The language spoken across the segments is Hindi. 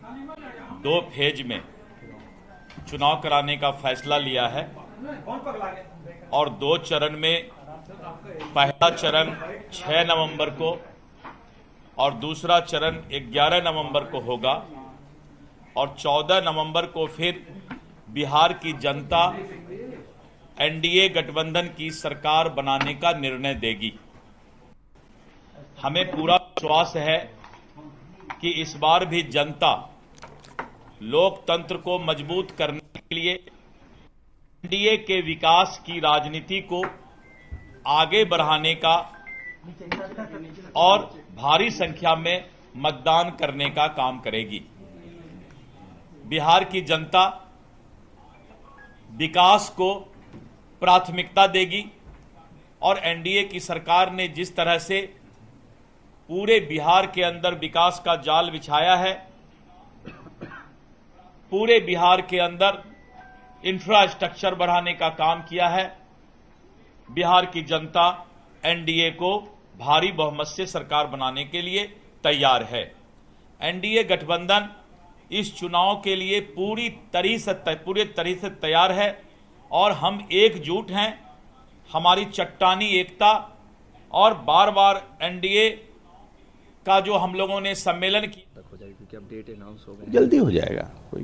2 फेज में चुनाव कराने का फैसला लिया है और 2 चरण में पहला चरण 6 नवंबर को और दूसरा चरण 11 नवंबर को होगा और 14 नवंबर को फिर बिहार की जनता एनडीए गठबंधन की सरकार बनाने का निर्णय देगी। हमें पूरा विश्वास है कि इस बार भी जनता लोकतंत्र को मजबूत करने के लिए एनडीए के विकास की राजनीति को आगे बढ़ाने का और भारी संख्या में मतदान करने का काम करेगी। बिहार की जनता विकास को प्राथमिकता देगी और एनडीए की सरकार ने जिस तरह से पूरे बिहार के अंदर विकास का जाल बिछाया है, पूरे बिहार के अंदर इंफ्रास्ट्रक्चर बढ़ाने का काम किया है, बिहार की जनता एनडीए को भारी बहुमत से सरकार बनाने के लिए तैयार है। एनडीए गठबंधन इस चुनाव के लिए पूरी तरह से तैयार है और हम एकजुट हैं। हमारी चट्टानी एकता और बार बार एनडीए का जो हम लोगों ने सम्मेलन किया हो जाएगा क्योंकि अपडेट अनाउंस हो गए, जल्दी हो जाएगा,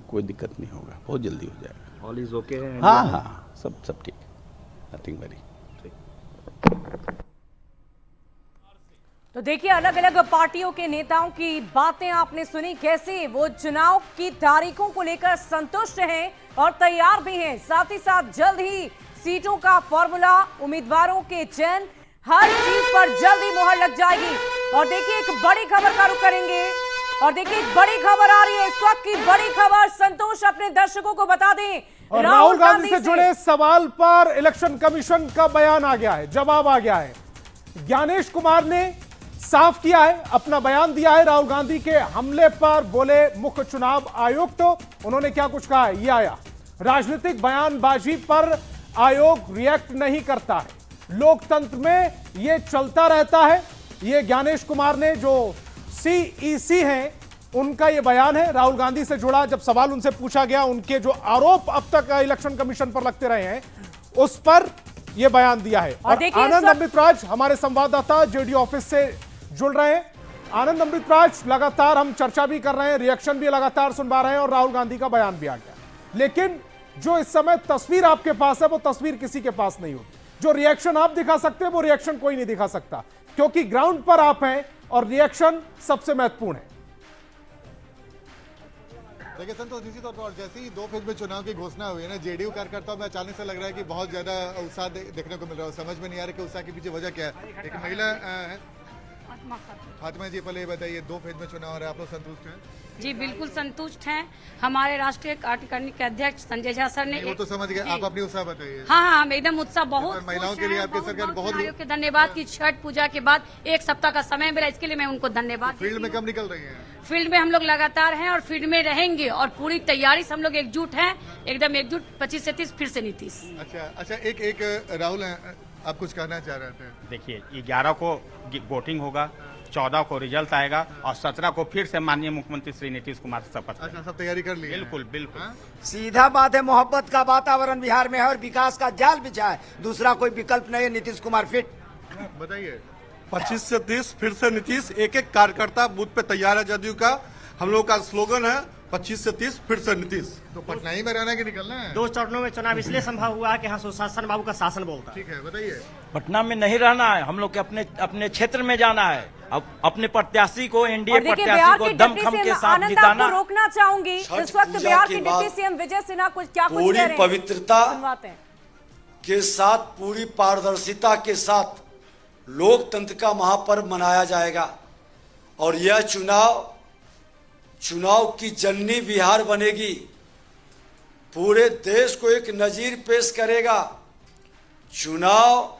कोई दिक्कत नहीं होगा, बहुत जल्दी हो जाएगा। ऑल इज ओके है? हाँ, सब ठीक, नथिंग वेरी। तो देखिए, अलग अलग पार्टियों के नेताओं की बातें आपने सुनी, कैसे वो चुनाव की तारीखों को लेकर संतुष्ट हैं और तैयार भी हैं। साथ ही साथ जल्द ही सीटों का फॉर्मूला, उम्मीदवारों के चयन, हर चीज पर जल्दी मुहर लग जाएगी। और देखिए, एक बड़ी खबर का रुख करेंगे और देखिए, एक बड़ी खबर आ रही है इस वक्त की बड़ी खबर। संतोष अपने दर्शकों को बता दें, और राहुल गांधी से जुड़े सवाल पर इलेक्शन कमीशन का बयान आ गया है, जवाब आ गया है। ज्ञानेश कुमार ने साफ किया है, अपना बयान दिया है राहुल गांधी के हमले पर। बोले मुख्य चुनाव आयुक्त, तो उन्होंने क्या कुछ कहा है, ये आया। राजनीतिक बयानबाजी पर आयोग रिएक्ट नहीं करता है, लोकतंत्र में ये चलता रहता है। ये ज्ञानेश कुमार ने, जो सीईसी हैं, उनका ये बयान है राहुल गांधी से जुड़ा। जब सवाल उनसे पूछा गया, उनके जो आरोप अब तक इलेक्शन कमीशन पर लगते रहे हैं, उस पर यह बयान दिया है। और आनंद अमृतराज हमारे संवाददाता जेडी ऑफिस से जुड़ रहे हैं। आनंद अमृतराज, लगातार हम चर्चा भी कर रहे हैं, रिएक्शन भी लगातार सुन पा रहे हैं और राहुल गांधी का बयान भी आ गया, लेकिन जो इस समय तस्वीर आपके पास है, वो तस्वीर किसी के पास नहीं होती। जो रिएक्शन आप दिखा सकते हैं, वो रिएक्शन कोई नहीं दिखा सकता, क्योंकि ग्राउंड पर आप हैं और रिएक्शन सबसे महत्वपूर्ण है। देखिए संतोष, निश्चित तौर पर जैसे ही 2 फेज में चुनाव की घोषणा हुई है ना, जेडीयू कार्यकर्ताओं में अचानक से लग रहा है कि बहुत ज्यादा उत्साह देखने को मिल रहा है। समझ में नहीं आ रहा कि उत्साह के पीछे वजह क्या है। एक महिला है फातिमा जी, पहले ये बताइए, 2 फेज में चुनाव हो रहा है, आप लोग संतुष्ट हैं? जी बिल्कुल संतुष्ट हैं। हमारे राष्ट्रीय कार्यकारिणी के अध्यक्ष संजय झा सर ने, वो तो समझ गए, आप अपनी उत्साह बताइए। हाँ, हम एकदम उत्साह, बहुत महिलाओं के लिए आपकी सरकार बहुत आयोग के धन्यवाद की छठ पूजा के बाद 1 सप्ताह का समय मिला, इसके लिए मैं उनको धन्यवाद। फील्ड में कब निकल रही है? फील्ड में हम लोग लगातार हैं और फील्ड में रहेंगे और पूरी तैयारी से हम लोग एकजुट हैं, एकदम एकजुट। 25 से 30 फिर से नीतीश। अच्छा, एक राहुल, आप कुछ कहना चाह रहे थे? देखिए, 11 को वोटिंग होगा, 14 को रिजल्ट आएगा और 17 को फिर से माननीय मुख्यमंत्री श्री नीतीश कुमार शपथ। अच्छा, सब तैयारी कर ली? बिल्कुल बिल्कुल। सीधा बात है, मोहब्बत का वातावरण बिहार में है और विकास का जाल बिछा है, दूसरा कोई विकल्प नहीं है। नीतीश कुमार फिट। बताइए। 25 से 30 फिर से नीतीश। एक कार्यकर्ता बूथ पे तैयार है जदयू का। हम लोग का स्लोगन है 25 से 30 फिर से नीतीश। तो पटना ही में रहना कि निकलना है? 2 चरणों में चुनाव इसलिए संभव हुआ है कि यहाँ सुशासन बाबू का शासन बोलता है। ठीक है, बताइए। पटना में नहीं रहना है, हम लोग के अपने क्षेत्र में जाना है, अब अपने प्रत्याशी को, एनडीए प्रत्याशी को दमखम के साथ जिताना। रोकना चाहूंगी, इस वक्त बिहार के डिप्टी सीएम विजय सिन्हा क्या कुछ कह रहे हैं, पवित्रता के साथ, पूरी पारदर्शिता के साथ लोकतंत्र का महापर्व मनाया जाएगा और यह चुनाव की जननी बिहार बनेगी, पूरे देश को एक नजीर पेश करेगा। चुनाव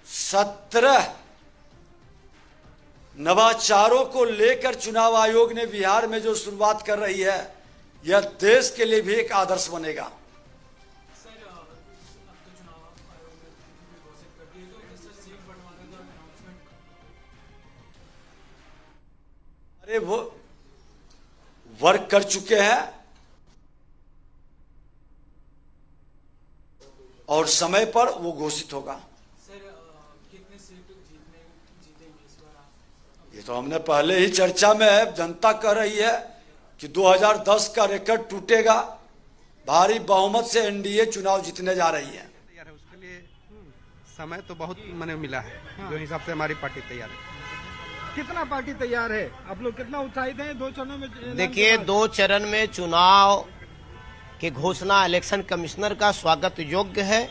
17 नवाचारों को लेकर चुनाव आयोग ने बिहार में जो शुरुआत कर रही है, यह देश के लिए भी एक आदर्श बनेगा। अरे वर्क कर चुके हैं और समय पर वो घोषित होगा। ये तो हमने पहले ही चर्चा में है, जनता कह रही है कि 2010 का रिकॉर्ड टूटेगा, भारी बहुमत से एनडीए चुनाव जीतने जा रही है। उसके लिए समय तो बहुत मैंने मिला है, जो हिसाब से हमारी पार्टी तैयार है। कितना पार्टी तैयार है, आप लोग कितना उत्साहित हैं 2 चरणों में? देखिए, 2 चरण में चुनाव की घोषणा इलेक्शन कमिश्नर का स्वागत योग्य है,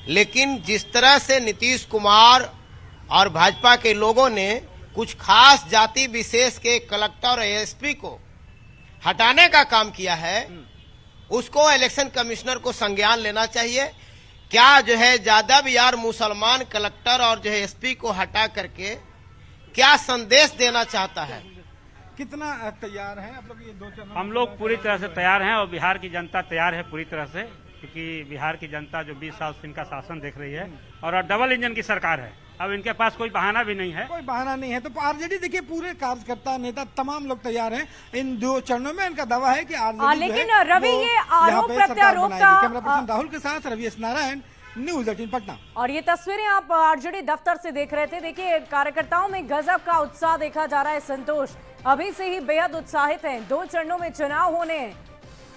लेकिन जिस तरह से नीतीश कुमार और भाजपा के लोगों ने कुछ खास जाति विशेष के कलेक्टर और एसपी को हटाने का काम किया है, उसको इलेक्शन कमिश्नर को संज्ञान लेना चाहिए। क्या जो है यादव यार मुसलमान कलेक्टर और जो है एसपी को हटा करके क्या संदेश देना चाहता है? कितना तैयार हैं आप लोग ये 2 चरण? हम लोग पूरी तरह से तैयार हैं और बिहार की जनता तैयार है पूरी तरह से, क्योंकि बिहार की जनता जो 20 साल से इनका शासन देख रही है और डबल इंजन की सरकार है। अब इनके पास कोई बहाना भी नहीं है, कोई बहाना नहीं है। तो आरजेडी देखिए, पूरे कार्यकर्ता नेता तमाम लोग तैयार हैं इन 2 चरणों में। इनका दावा है कि आरजेडी लेकिन रवि, ये आरोप प्रत्यारोप का कैमरा पर्सन राहुल के साथ रवि एस नारायण, न्यूज़ 18 पटना। और ये तस्वीरें आप आरजेडी दफ्तर से देख रहे थे। देखिए, कार्यकर्ताओं में गजब का उत्साह देखा जा रहा है। संतोष अभी से ही बेहद उत्साहित हैं, 2 चरणों में चुनाव होने हैं।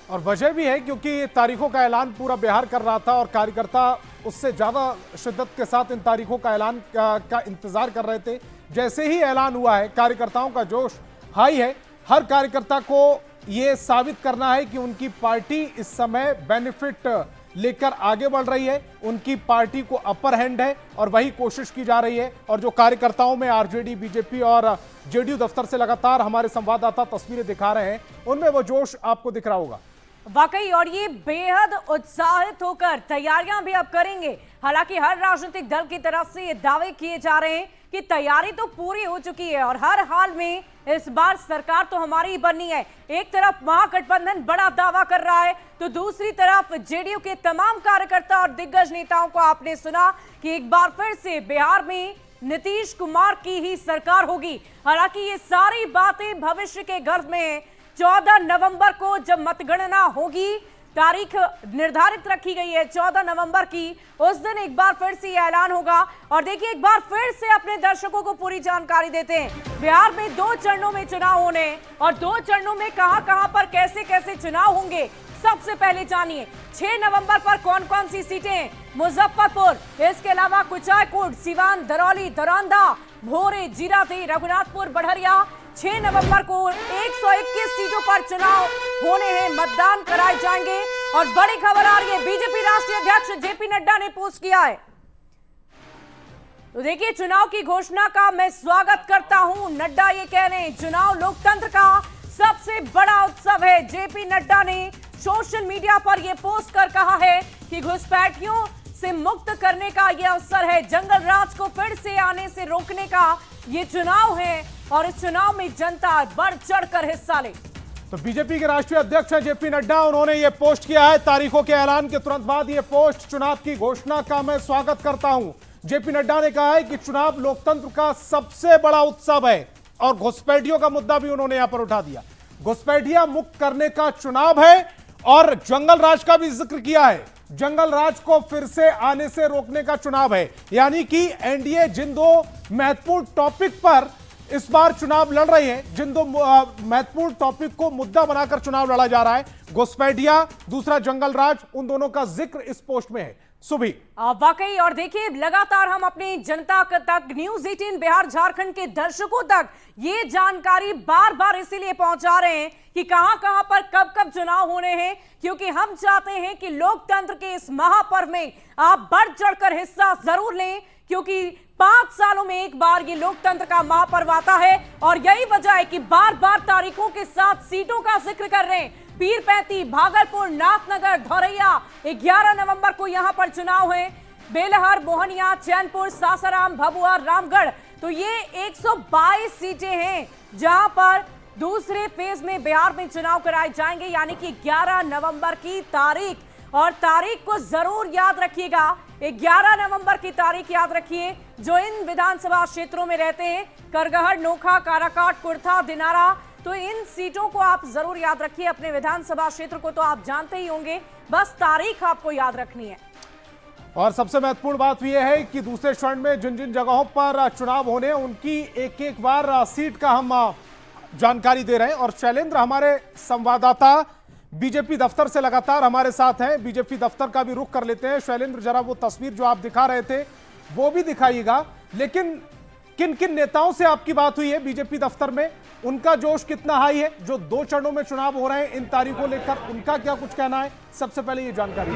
और वजह भी है क्योंकि तारीखों का ऐलान पूरा बिहार कर रहा था और कार्यकर्ता उससे ज्यादा शिद्दत के साथ इन तारीखों का ऐलान का इंतजार कर रहे थे। जैसे ही ऐलान हुआ है, कार्यकर्ताओं का जोश हाई है। हर कार्यकर्ता को ये साबित करना है कि उनकी पार्टी इस समय बेनिफिट लेकर आगे बढ़ रही है, उनकी पार्टी को अपर हैंड है और वही कोशिश की जा रही है। और जो कार्यकर्ताओं में आरजेडी, बीजेपी और जेडीयू दफ्तर से लगातार हमारे संवाददाता तस्वीरें दिखा रहे हैं, उनमें वो जोश आपको दिख रहा होगा वाकई। और ये बेहद उत्साहित होकर तैयारियां भी अब करेंगे। हालांकि हर राजनीतिक दल की तरफ से ये दावे किए जा रहे हैं कि तैयारी तो पूरी हो चुकी है और हर हाल में इस बार सरकार तो हमारी ही बननी है। एक तरफ महागठबंधन बड़ा दावा कर रहा है, तो दूसरी तरफ जेडीयू के तमाम कार्यकर्ता और दिग्गज नेताओं को आपने सुना कि एक बार फिर से बिहार में नीतीश कुमार की ही सरकार होगी। हालांकि ये सारी बातें भविष्य के गर्भ में है। 14 नवंबर को जब मतगणना होगी, तारीख निर्धारित रखी गई है 14 नवंबर की, उस दिन एक बार फिर से ऐलान होगा। और देखिए, एक बार फिर से अपने दर्शकों को पूरी जानकारी देते हैं। बिहार में 2 चरणों में चुनाव होने और 2 चरणों में कहां पर कैसे कैसे चुनाव होंगे, सबसे पहले जानिए 6 नवंबर पर कौन कौन सी सीटें। मुजफ्फरपुर, इसके अलावा कुचायकोट, सिवान, दरौली, दरौंदा, भोरे, जीरादेई, रघुनाथपुर, बढ़रिया। 6 नवंबर को 121 सीटों पर चुनाव होने हैं, मतदान कराए जाएंगे। और बड़ी खबर आ रही है, बीजेपी राष्ट्रीय अध्यक्ष जेपी नड्डा ने पोस्ट किया है। तो देखिए, चुनाव की घोषणा का मैं स्वागत करता हूं, नड्डा ये कह रहे हैं। चुनाव लोकतंत्र का सबसे बड़ा उत्सव है। जेपी नड्डा ने सोशल मीडिया पर यह पोस्ट कर कहा है कि घुसपैठियों से मुक्त करने का यह अवसर है, जंगल राज को फिर से आने से रोकने का ये चुनाव है और इस चुनाव में जनता बढ़ चढ़कर हिस्सा ले। तो बीजेपी के राष्ट्रीय अध्यक्ष हैं जेपी नड्डा, उन्होंने ये पोस्ट किया है तारीखों के ऐलान के तुरंत बाद। ये पोस्ट, चुनाव की घोषणा का मैं स्वागत करता हूं। जेपी नड्डा ने कहा है कि चुनाव लोकतंत्र का सबसे बड़ा उत्सव है और घुसपैठियों का मुद्दा भी उन्होंने यहां पर उठा दिया। घुसपैठियां मुक्त करने का चुनाव है और जंगल राज का भी जिक्र किया है। जंगल राज को फिर से आने से रोकने का चुनाव है, यानी कि एनडीए जिन 2 महत्वपूर्ण टॉपिक पर इस बार चुनाव लड़ रही है, जिन 2 महत्वपूर्ण टॉपिक को मुद्दा बनाकर चुनाव लड़ा जा रहा है, घुसपैठियां, दूसरा जंगल राज, उन दोनों का जिक्र इस पोस्ट में है। सुबह वाकई। और देखिए, लगातार हम अपनी जनता तक, न्यूज़ 18 बिहार झारखंड के दर्शकों तक ये जानकारी बार बार इसीलिए पहुंचा रहे हैं कि कहां पर कब चुनाव होने हैं, क्योंकि हम चाहते हैं कि लोकतंत्र के इस महापर्व में आप बढ़ चढ़कर हिस्सा जरूर लें, क्योंकि 5 सालों में एक बार ये लोकतंत्र का महापर्व आता है। और यही वजह है कि बार बार तारीखों के साथ सीटों का जिक्र कर रहे हैं। पीरपैंती, भागलपुर, नाथनगर, धौरैया, 11 नवंबर को यहां पर चुनाव है। बेलहर, मोहनिया, चैनपुर, सासाराम, भभुआ, रामगढ़। तो ये 122 सीटें हैं जहां पर दूसरे फेज में बिहार में चुनाव कराए जाएंगे, यानी कि 11 नवंबर की तारीख। और तारीख को जरूर याद रखिएगा, 11 नवंबर की तारीख याद रखिए। जो इन विधानसभा क्षेत्रों में रहते हैं, करगहर, नोखा, काराकाट, कुर्था, दिनारा, तो इन सीटों को आप जरूर याद रखिए। अपने विधानसभा क्षेत्र को तो आप जानते ही होंगे, बस तारीख आपको याद रखनी है। और सबसे महत्वपूर्ण बात यह है कि दूसरे चरण में जिन जिन जगहों पर चुनाव होने उनकी एक एक बार सीट का हम जानकारी दे रहे हैं। और शैलेंद्र हमारे संवाददाता बीजेपी दफ्तर से लगातार हमारे साथ हैं, बीजेपी दफ्तर का भी रुख कर लेते हैं। शैलेंद्र, जरा वो तस्वीर जो आप दिखा रहे थे वो भी दिखाइएगा, लेकिन किन किन नेताओं से आपकी बात हुई है बीजेपी दफ्तर में? उनका जोश कितना हाई है? जो 2 चरणों में चुनाव हो रहे हैं इन तारीखों लेकर, उनका क्या कुछ कहना है? सबसे पहले ये जानकारी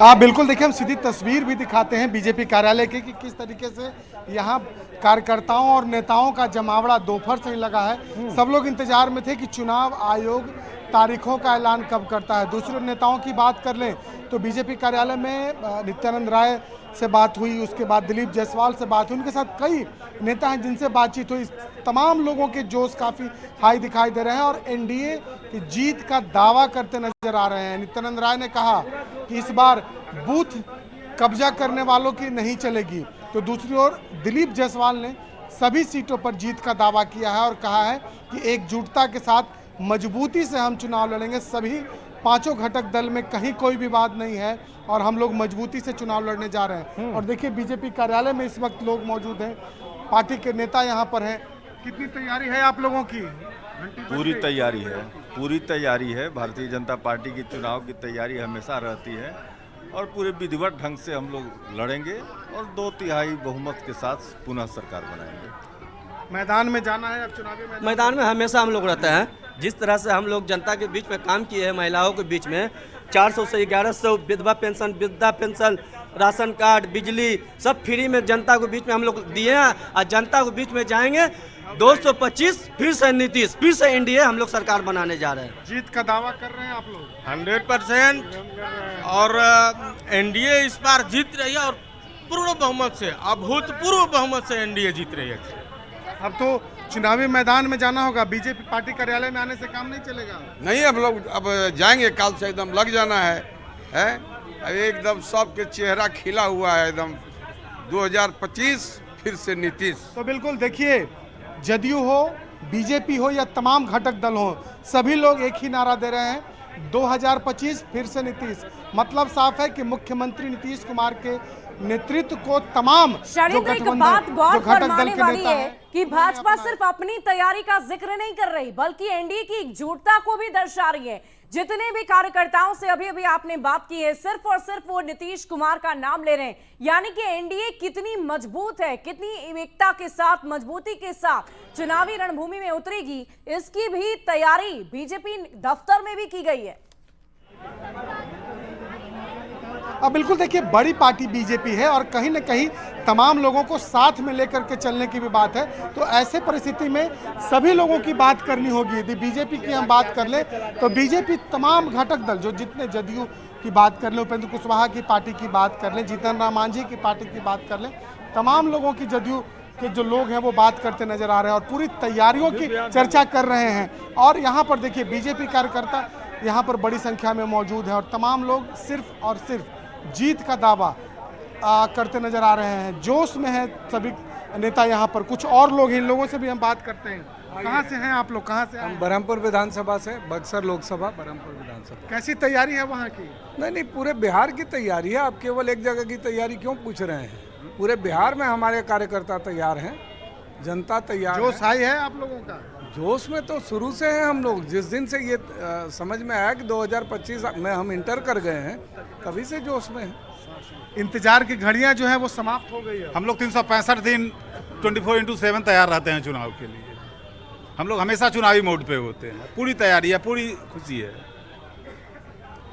आप बिल्कुल देखिए, हम सीधी तस्वीर भी दिखाते हैं बीजेपी कार्यालय की कि किस तरीके से यहाँ कार्यकर्ताओं और नेताओं का जमावड़ा दोपहर से ही लगा है। सब लोग इंतजार में थे कि चुनाव आयोग तारीखों का ऐलान कब करता है। दूसरे नेताओं की बात कर लें तो बीजेपी कार्यालय में नित्यानंद राय से बात हुई, उसके बाद दिलीप जायसवाल से बात हुई, उनके साथ कई नेता हैं जिनसे बातचीत हुई। तमाम लोगों के जोश काफ़ी हाई दिखाई दे रहे हैं और एनडीए की जीत का दावा करते नजर आ रहे हैं। नित्यानंद राय ने कहा कि इस बार बूथ कब्जा करने वालों की नहीं चलेगी, तो दूसरी ओर दिलीप जायसवाल ने सभी सीटों पर जीत का दावा किया है और कहा है कि एकजुटता के साथ मजबूती से हम चुनाव लड़ेंगे। सभी 5 घटक दल में कहीं कोई विवाद नहीं है और हम लोग मजबूती से चुनाव लड़ने जा रहे हैं। और देखिए, बीजेपी कार्यालय में इस वक्त लोग मौजूद हैं, पार्टी के नेता यहाँ पर हैं। कितनी तैयारी है आप लोगों की? पूरी तैयारी है, पूरी तैयारी है। भारतीय जनता पार्टी की चुनाव की तैयारी हमेशा रहती है और पूरे विधिवत ढंग से हम लोग लड़ेंगे और 2/3 बहुमत के साथ पुनः सरकार बनाएंगे। मैदान में जाना है अब चुनावी मैदान में हमेशा हम लोग रहते हैं। जिस तरह से हम लोग जनता के बीच में काम किए हैं, महिलाओं के बीच में 400 से 1100 विधवा पेंशन, वृद्धा पेंशन, राशन कार्ड, बिजली सब फ्री में जनता के बीच में हम लोग दिए हैं और जनता के बीच में जाएंगे। 225 फिर से नीतीश, फिर से एनडीए हम लोग सरकार बनाने जा रहे हैं। जीत का दावा कर रहे हैं आप लोग? 100% और एनडीए इस बार जीत रही है और पूर्ण बहुमत से, अभूतपूर्व बहुमत से एनडीए जीत रही है। अब तो चुनावी मैदान में जाना होगा, बीजेपी पार्टी कार्यालय में आने से काम नहीं चलेगा। नहीं, हम लोग अब जाएंगे, कल से एकदम लग जाना है एकदम सबके चेहरा खिला हुआ है एकदम। 2025 फिर से नीतीश। तो बिल्कुल देखिए, जदयू हो, बीजेपी हो या तमाम घटक दल हो, सभी लोग एक ही नारा दे रहे हैं, 2025 फिर से नीतीश। मतलब साफ है कि मुख्यमंत्री नीतीश कुमार के नेतृत्व को तमाम जो गठबंधन है कि भाजपा सिर्फ अपनी तैयारी का जिक्र नहीं कर रही बल्कि एनडीए की एकजुटता को भी दर्शा रही है। जितने भी कार्यकर्ताओं से अभी अभी आपने बात की है, सिर्फ और सिर्फ वो नीतीश कुमार का नाम ले रहे हैं। यानी कि एनडीए कितनी मजबूत है, कितनी एकता के साथ, मजबूती के साथ चुनावी रणभूमि में उतरेगी, इसकी भी तैयारी बीजेपी दफ्तर में भी की गई है। अब बिल्कुल देखिए, बड़ी पार्टी बीजेपी है और कहीं न कहीं तमाम लोगों को साथ में लेकर के चलने की भी बात है। तो ऐसे परिस्थिति में सभी लोगों की बात करनी होगी। यदि बीजेपी की हम बात कर लें तो बीजेपी तमाम घटक दल, जो जितने जदयू की बात कर लें, उपेंद्र कुशवाहा की पार्टी की बात कर लें, जीतन राम मांझी की पार्टी की बात कर लें, तमाम लोगों की जदयू के जो लोग हैं वो बात करते नजर आ रहे हैं और पूरी तैयारियों की चर्चा कर रहे हैं। और यहाँ पर देखिए, बीजेपी कार्यकर्ता यहाँ पर बड़ी संख्या में मौजूद है और तमाम लोग सिर्फ और सिर्फ जीत का दावा करते नजर आ रहे हैं। जोश में है सभी नेता यहाँ पर। कुछ और लोग, इन लोगों से भी हम बात करते हैं। कहाँ से हैं आप लोग? कहाँ से? हम बरहमपुर विधानसभा से, बक्सर लोकसभा, बरहमपुर विधानसभा। कैसी तैयारी है वहाँ की? नहीं, पूरे बिहार की तैयारी है। आप केवल एक जगह की तैयारी क्यों पूछ रहे हैं? पूरे बिहार में हमारे कार्यकर्ता तैयार हैं, जनता तैयार। जोश हाई है आप लोगों का? जोश में तो शुरू से हैं हम लोग। जिस दिन से ये समझ में आया कि 2025 में हम इंटर कर गए हैं, तभी से जोश में हैं। इंतजार की घड़ियां जो है वो समाप्त हो गई है। हम लोग 365 दिन 24/7 तैयार रहते हैं चुनाव के लिए। हम लोग हमेशा चुनावी मोड पे होते हैं। पूरी तैयारी है, पूरी खुशी है।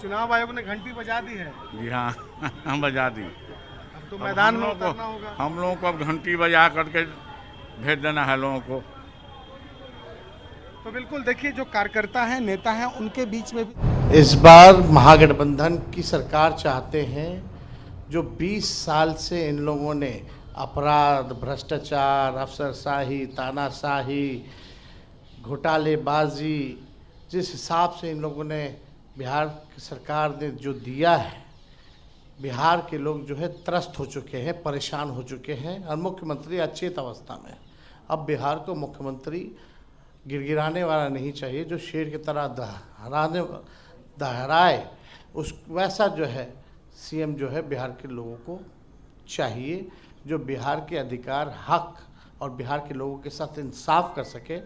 चुनाव आयोग ने घंटी बजा दी है। जी हाँ, हम बजा दी। अब तो मैदान में उतरना होगा। हम लोगों को अब घंटी बजा करके भेज देना है लोगों को। तो बिल्कुल देखिए, जो कार्यकर्ता हैं, नेता हैं, उनके बीच में भी इस बार महागठबंधन की सरकार चाहते हैं। जो 20 साल से इन लोगों ने अपराध, भ्रष्टाचार, अफसरशाही, तानाशाही, घोटालेबाजी, जिस हिसाब से इन लोगों ने बिहार की सरकार ने जो दिया है, बिहार के लोग जो है त्रस्त हो चुके हैं, परेशान हो चुके हैं और मुख्यमंत्री अचेत अवस्था में। अब बिहार को मुख्यमंत्री गिड़गिड़ाने वाला नहीं चाहिए, जो शेर की तरह दहराए, उस वैसा जो है सीएम जो है बिहार के लोगों को चाहिए, जो बिहार के अधिकार, हक और बिहार के लोगों के साथ इंसाफ कर सके।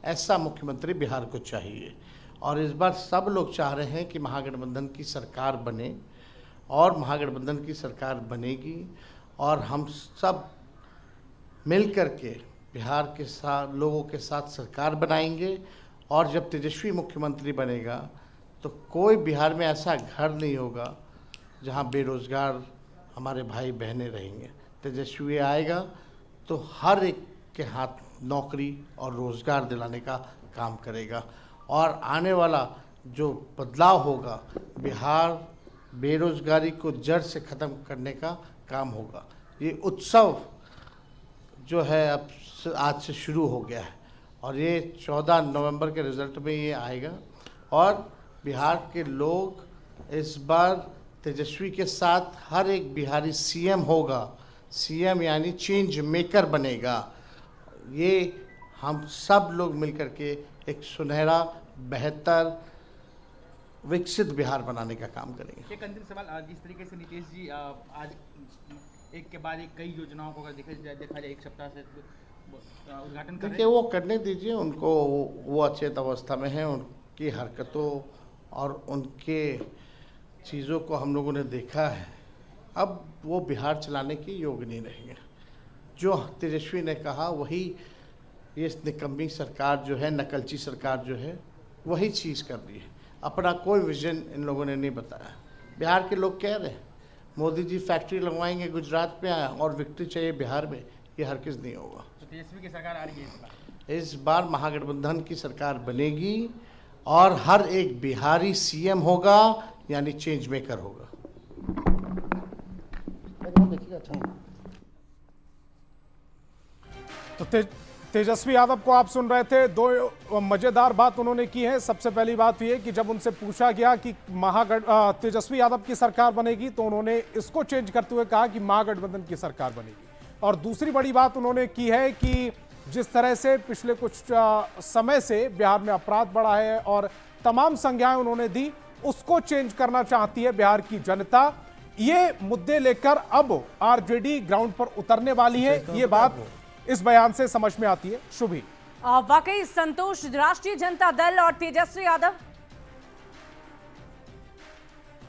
ऐसा मुख्यमंत्री बिहार को चाहिए। और इस बार सब लोग चाह रहे हैं कि महागठबंधन की सरकार बने, और महागठबंधन की सरकार बनेगी, और हम सब मिल कर के बिहार के साथ लोगों के साथ सरकार बनाएंगे। और जब तेजस्वी मुख्यमंत्री बनेगा तो कोई बिहार में ऐसा घर नहीं होगा जहां बेरोजगार हमारे भाई बहनें रहेंगे। तेजस्वी आएगा तो हर एक के हाथ नौकरी और रोजगार दिलाने का काम करेगा, और आने वाला जो बदलाव होगा, बिहार बेरोजगारी को जड़ से ख़त्म करने का काम होगा। ये उत्सव जो है अब आज से शुरू हो गया है, और ये 14 नवंबर के रिजल्ट में ये आएगा, और बिहार के लोग इस बार तेजस्वी के साथ हर एक बिहारी सीएम होगा। सीएम यानी चेंज मेकर बनेगा। ये हम सब लोग मिलकर के एक सुनहरा, बेहतर, विकसित बिहार बनाने का काम करेंगे। एक अंतिम सवाल, जिस तरीके से नीतीश जी आज एक के बाद एक कई योजनाओं को अगर देखा जाए एक सप्ताह से उद्घाटन कर, देखिए वो करने दीजिए उनको, वो अचेत अवस्था में हैं। उनकी हरकतों और उनके चीज़ों को हम लोगों ने देखा है। अब वो बिहार चलाने के योग्य नहीं रहेंगे। जो तेजस्वी ने कहा वही ये निकम्मी सरकार जो है, नकलची सरकार जो है, वही चीज़ कर रही है। अपना कोई विजन इन लोगों ने नहीं बताया। बिहार के लोग कह रहे हैं मोदी जी फैक्ट्री लगवाएंगे गुजरात में और विक्ट्री चाहिए बिहार में, ये हरगिज़ नहीं होगा। तो तेजस्वी की सरकार आ रही है इस बार महागठबंधन की सरकार बनेगी, और हर एक बिहारी सीएम होगा, यानी चेंज मेकर होगा। तो तेजस्वी यादव को आप सुन रहे थे। दो मजेदार बात उन्होंने की है। सबसे पहली बात यह कि जब उनसे पूछा गया कि तेजस्वी यादव की सरकार बनेगी, तो उन्होंने इसको चेंज करते हुए कहा कि महागठबंधन की सरकार बनेगी। और दूसरी बड़ी बात उन्होंने की है कि जिस तरह से पिछले कुछ समय से बिहार में अपराध बढ़ा है और तमाम संज्ञाएं उन्होंने दी, उसको चेंज करना चाहती है बिहार की जनता। ये मुद्दे लेकर अब आरजेडी ग्राउंड पर उतरने वाली है, ये बात इस बयान से समझ में आती है। शुभी, वाकई संतोष, राष्ट्रीय जनता दल और तेजस्वी यादव।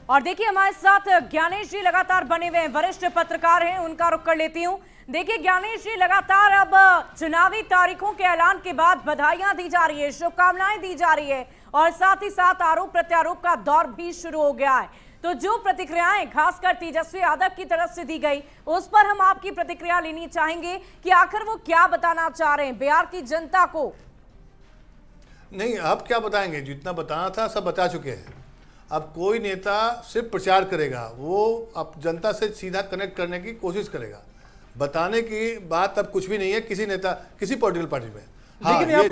और देखिए हमारे साथ ज्ञानेश जी लगातार बने हुए हैं, वरिष्ठ पत्रकार हैं, उनका रुख कर लेती हूं। देखिए ज्ञानेश जी, लगातार अब चुनावी तारीखों के ऐलान के बाद बधाइयां दी जा रही है, शुभकामनाएं दी जा रही है, और साथ ही साथ आरोप प्रत्यारोप का दौर भी शुरू हो गया है। तो जो प्रतिक्रियाएं खासकर तेजस्वी यादव की तरफ से दी गई, उस पर हम आपकी प्रतिक्रिया लेनी चाहेंगे कि आखिर वो क्या बताना चाह रहे हैं बिहार की जनता को। नहीं, अब क्या बताएंगे, जितना बताना था सब बता चुके हैं। अब कोई नेता सिर्फ प्रचार करेगा, वो अब जनता से सीधा कनेक्ट करने की कोशिश करेगा। बताने की बात अब कुछ भी नहीं है किसी नेता, किसी पॉलिटिकल पार्टी में। हाँ, ये